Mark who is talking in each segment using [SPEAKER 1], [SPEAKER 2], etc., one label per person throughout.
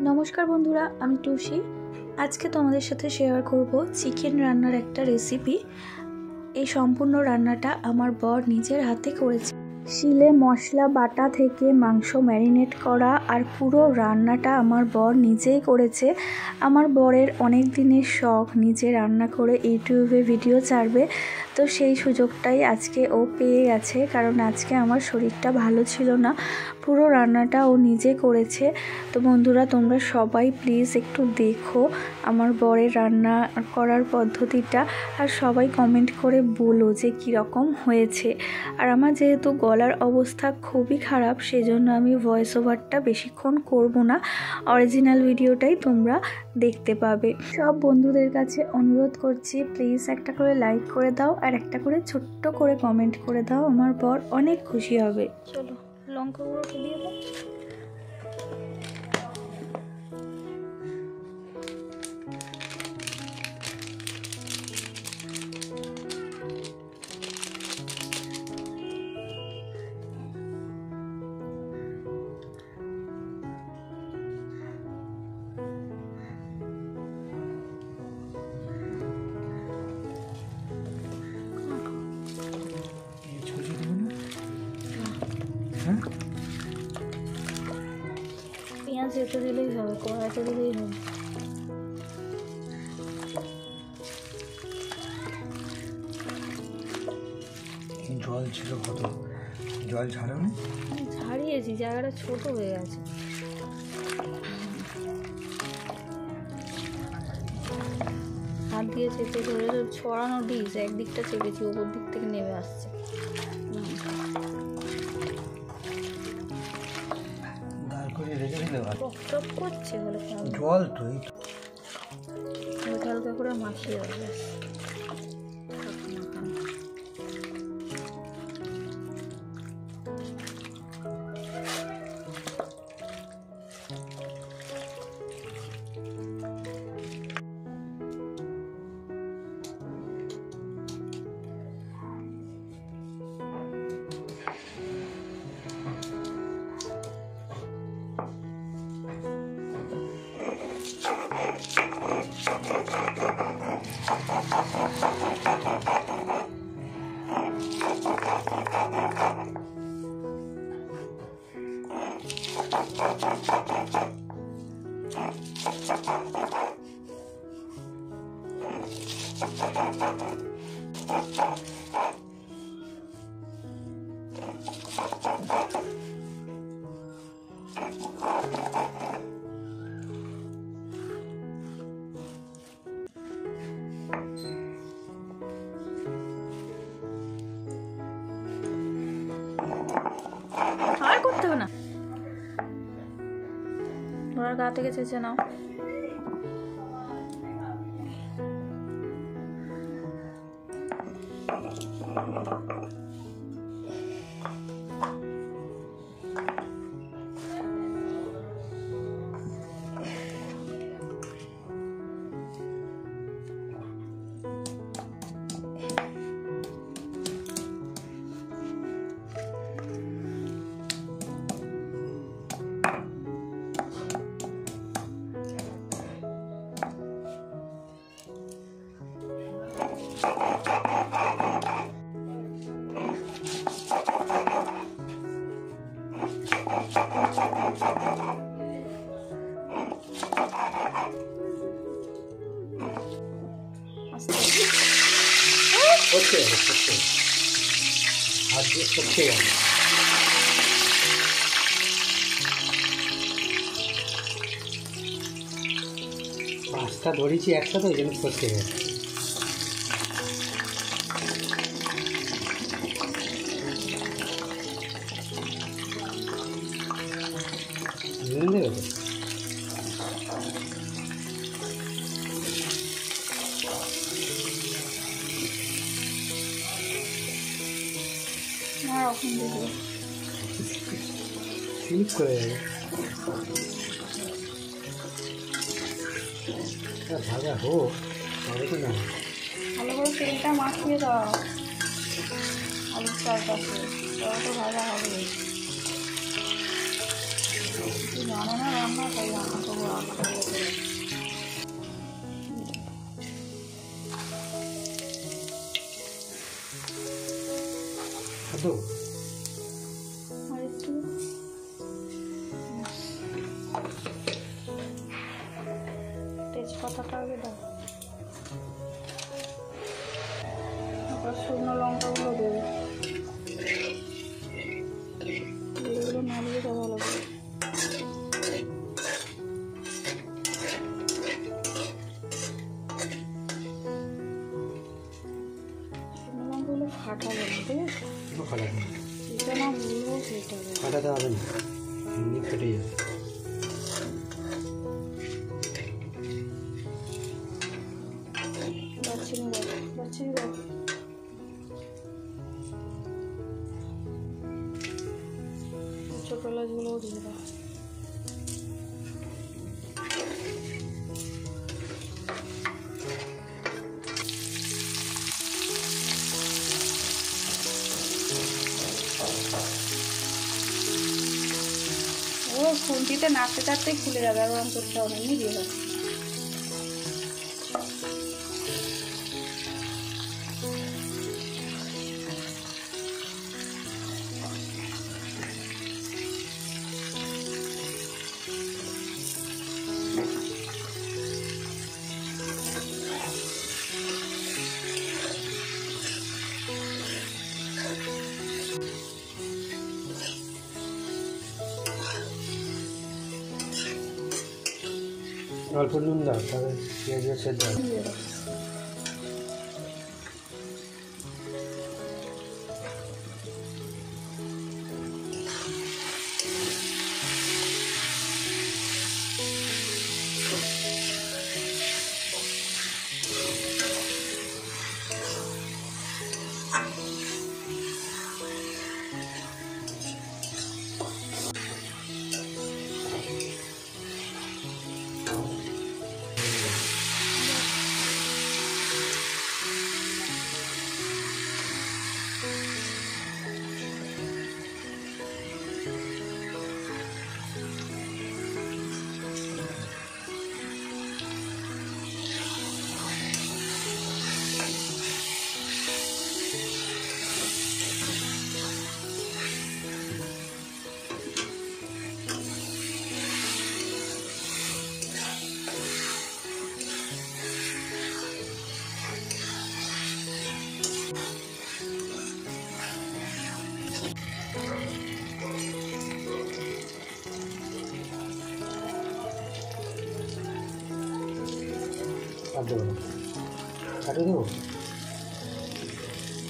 [SPEAKER 1] নমস্কার বন্ধুরা, আমি টুসি। আজকে তোমাদের সাথে শেয়ার করব চিকেন রান্নার একটা রেসিপি। এই সম্পূর্ণ রান্নাটা আমার বর নিজের হাতে করেছে। শিলে মশলা বাটা থেকে মাংস ম্যারিনেট করা আর পুরো রান্নাটা আমার বর নিজেই করেছে। আমার বরের অনেক দিনের শখ নিজে রান্না করে ইউটিউবে ভিডিও ছাড়বে, তো সেই সুযোগটাই আজকে ও পেয়ে গেছে। কারণ আজকে আমার শরীরটা ভালো ছিল না, পুরো রান্নাটা ও নিজে করেছে। তো বন্ধুরা, তোমরা সবাই প্লিজ একটু দেখো আমার বরের রান্না করার পদ্ধতিটা, আর সবাই কমেন্ট করে বলো যে কীরকম হয়েছে। আর আমার যেহেতু গলার অবস্থা খুবই খারাপ, সেজন্য আমি ভয়েস ওভারটা বেশিক্ষণ করব না, অরিজিনাল ভিডিওটাই তোমরা দেখতে পাবে। সব বন্ধুদের কাছে অনুরোধ করছি, প্লিজ একটা করে লাইক করে দাও আর একটা করে ছোট্ট করে কমেন্ট করে দাও, আমার বর অনেক খুশি হবে। চলো লঙ্কা গুঁড়োটা দিয়ে দাও। পেঁয়াজ এতে দিলেই হবে, কড়াইতে দিলেই হবে।
[SPEAKER 2] জল ছিল কত, জল ছাড়ানো?
[SPEAKER 1] ছাড়িয়েছি, জায়গাটা ছোট হয়ে গেছে। হাত দিয়ে চেপে ধরে ছড়ানো ডিশ একদিকটা চেপেছি, ওপর দিক থেকে নেমে আসছে।
[SPEAKER 2] দাঁড় করে রেখে দিলে
[SPEAKER 1] টক টক করছে বলে
[SPEAKER 2] জল তো
[SPEAKER 1] হালকা হালকা করে মাখিয়ে দেবে। আর করতে হবে না, ওনার গা থেকে চেঁচে নাও।
[SPEAKER 2] হাত দিয়ে সরষে গেল। পাঁচটা ধরেছি একসাথে, ওই জন্য সরষে গেছে। স্লিপ করে যাবে, ভাজা হোক তবে কি না।
[SPEAKER 1] ভালো করে তেলটা মাখিয়ে দাও আলুর চারপাশে, তবে তো ভাজা হবে। জানো না রান্না, তাই রান্না করবো।
[SPEAKER 2] দেবো?
[SPEAKER 1] আর একটু তেজপাতাটা আগে দাও, তারপর শুকনো লঙ্কাগুলো দেবে, এগুলো নাড়িয়ে দেওয়া ভালো করে। শুকনো লঙ্কাগুলো ফাটাবে না, ঠিক আছে?
[SPEAKER 2] ফাটাতে
[SPEAKER 1] যেটা না বলবো সেটা
[SPEAKER 2] ফাটাতে হবে না, এমনি ফেটে যাবে।
[SPEAKER 1] দারচিনি দাও, দারচিনি দাও। ছোট এলাচগুলোও দিয়ে দাও। ও খুন্তিতে নাড়তে চাড়তেই খুলে যাবে, আর ওরকম করতে হবে, এমনি দিয়ে দাও।
[SPEAKER 2] অল্প নুন দাও, তাহলে পেঁয়াজের সেদ্ধ হবে।
[SPEAKER 1] দিয়ে দাও।
[SPEAKER 2] আর দেবো না, কাটে দেবো,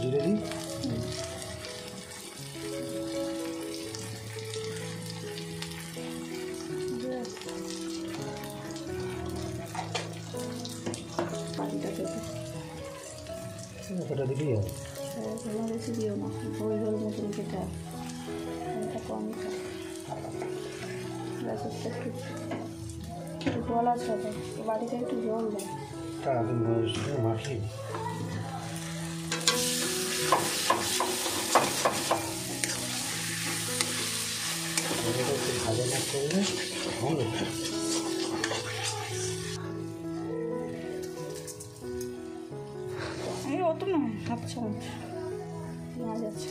[SPEAKER 2] জিরে দিই। এতটা দিলেই হবে।
[SPEAKER 1] বেশি দিও না, ঝোল ঝোল মতন খেতে হবে, এটা কমই খাও। একটু জল আছে, বাড়িতে একটু জল দেয়।
[SPEAKER 2] তাড়াতাড়ি মাখি ভাজা না করলে হবে।
[SPEAKER 1] এই অত না, হাফ চামচ পেঁয়াজ আছে।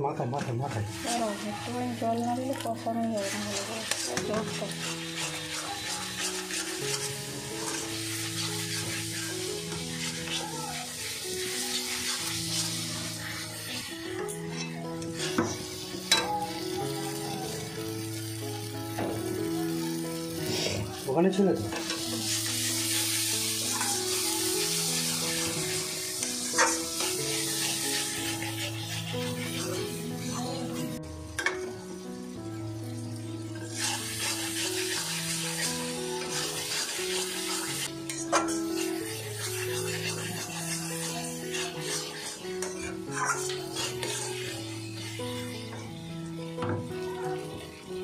[SPEAKER 2] মাথায় মাথায় মাথায়
[SPEAKER 1] একটুখানি জল না দিলে কষানোই হবে না ভালো করে, জলটা।
[SPEAKER 2] ওখানে ছিল তো।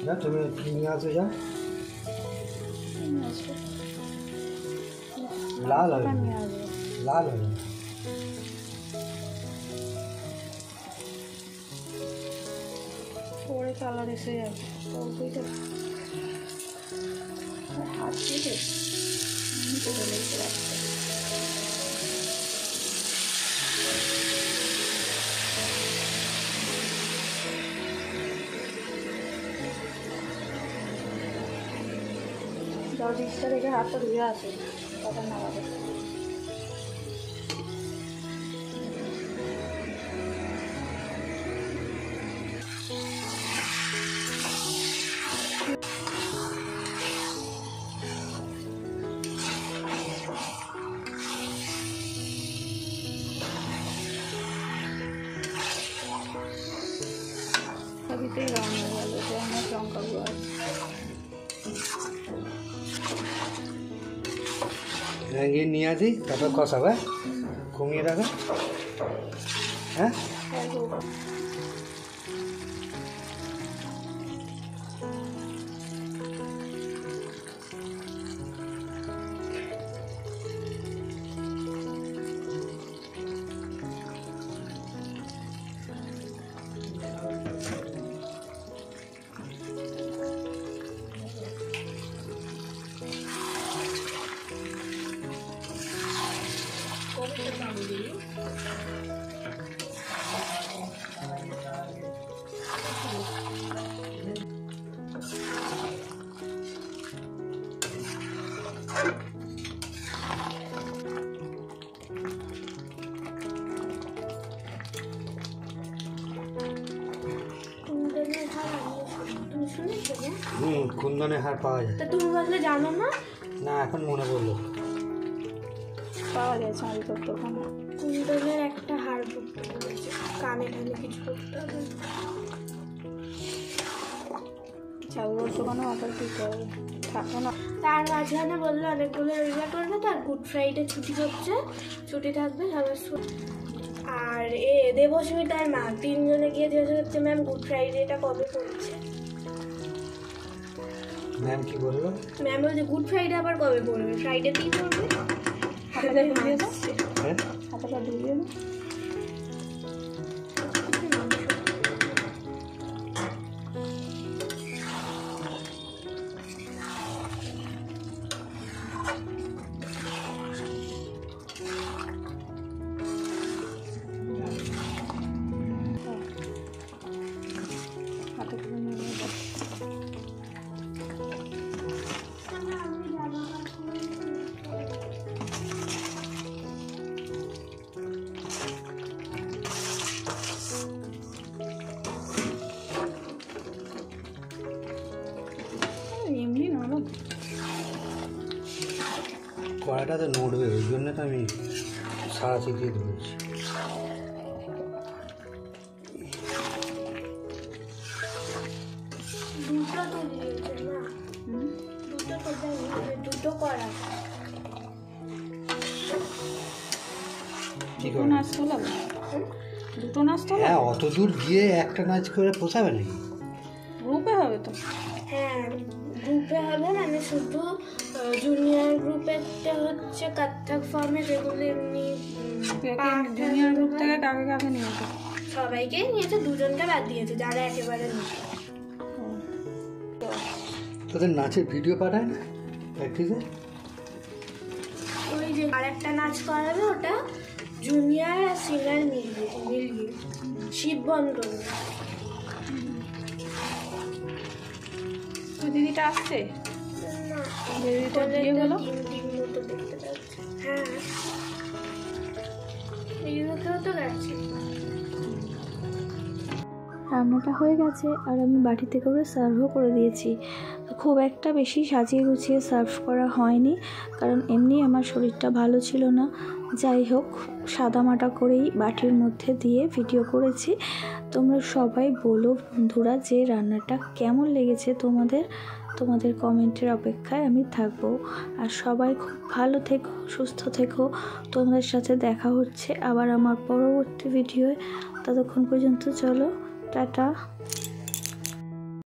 [SPEAKER 2] না তুমি নিয়ে আসো, যা লাল হবে, লাল হবে।
[SPEAKER 1] পরে কালার এসে যাবে, বুঝতে হাত দিয়ে এমনি করে লেগে রাখতে। ডিশটা রেখে হাতটা ধুয়ে আছে কথা না হবে। সবইতেই রং হয়ে গেল, যে আমার লঙ্কাগুলো আছে।
[SPEAKER 2] গিয়ে নিয়ে আসি, তারপর কষাবে, কমিয়ে রাখবে। হ্যাঁ কুন্দনের হার পাওয়া যায়।
[SPEAKER 1] তুমি বললে জানো না?
[SPEAKER 2] না, এখন মনে পড়লো।
[SPEAKER 1] পাওয়া যায় চাঁদির দোকানে। কুন্দনের একটা হার করতে বলেছে, কানে টানে কিছু করতে হবে। চাঁদির দোকানে অর্ডার দিতে হবে, থাকো না। তার মাঝখানে বললো অনেকগুলো রবিবার করবে, তার গুড ফ্রাইডে ছুটি হচ্ছে, ছুটি থাকবে সবার। আর দেবস্মিতার মা তিনজনে গিয়ে জিজ্ঞাসা করছে, ম্যাম গুড ফ্রাইডেটা কবে পড়ছে?
[SPEAKER 2] ম্যাম কি বললো?
[SPEAKER 1] ম্যাম বলছে গুড ফ্রাইডে আবার কবে পড়বে, ফ্রাইডেতেই পড়বে। হাতটা ধুয়ে দাও, হাতটা ধুয়ে দাও। এমনি নরম
[SPEAKER 2] কড়াটা তো নড়বে, ওই জন্য তো আমি সারা চিটিয়ে ধরেছি।
[SPEAKER 1] দুটো করা
[SPEAKER 2] ঠিক আছে,
[SPEAKER 1] নাচ তোলাবে, দুটো নাচ তোলা।
[SPEAKER 2] হ্যাঁ, অত দূর গিয়ে একটা নাচ করে পোষাবে নাকি?
[SPEAKER 1] গ্রুপে হবে তো। হ্যাঁ গ্রুপে হবে, মানে শুধু জুনিয়র গ্রুপেরটা হচ্ছে কত্থক ফর্মে, যেগুলো এমনি জুনিয়র গ্রুপ থেকে কাকে কাকে নিয়েছে? সবাইকে নিয়েছে, দুজনকে বাদ দিয়েছে যারা একেবারে নেই।
[SPEAKER 2] তোদের নাচের ভিডিও পাঠায় না প্র্যাকটিসে?
[SPEAKER 1] ওই যে আর একটা নাচ করাবে, ওটা জুনিয়র আর সিনিয়র মিলিয়ে শিব বন্ধন। তো দিদিটা আসছে না, দিদিটা দিয়ে গেল তিন মতো দেখতে পাচ্ছি। হ্যাঁ এইগুলোকেও তো গেছে। রান্নাটা হয়ে গেছে আর আমি বাটিতে করে সার্ভও করে দিয়েছি। খুব একটা বেশি সাজিয়ে গুছিয়ে সার্ভ করা হয়নি, কারণ এমনি আমার শরীরটা ভালো ছিল না। যাই হোক, সাদামাটা করেই বাটির মধ্যে দিয়ে ভিডিও করেছি। তোমরা সবাই বলো বন্ধুরা যে রান্নাটা কেমন লেগেছে তোমাদের কমেন্টের অপেক্ষায় আমি থাকবো। আর সবাই খুব ভালো থেকো, সুস্থ থেকো। তোমাদের সাথে দেখা হচ্ছে আবার আমার পরবর্তী ভিডিওয়। ততক্ষণ পর্যন্ত চলো, টাটা।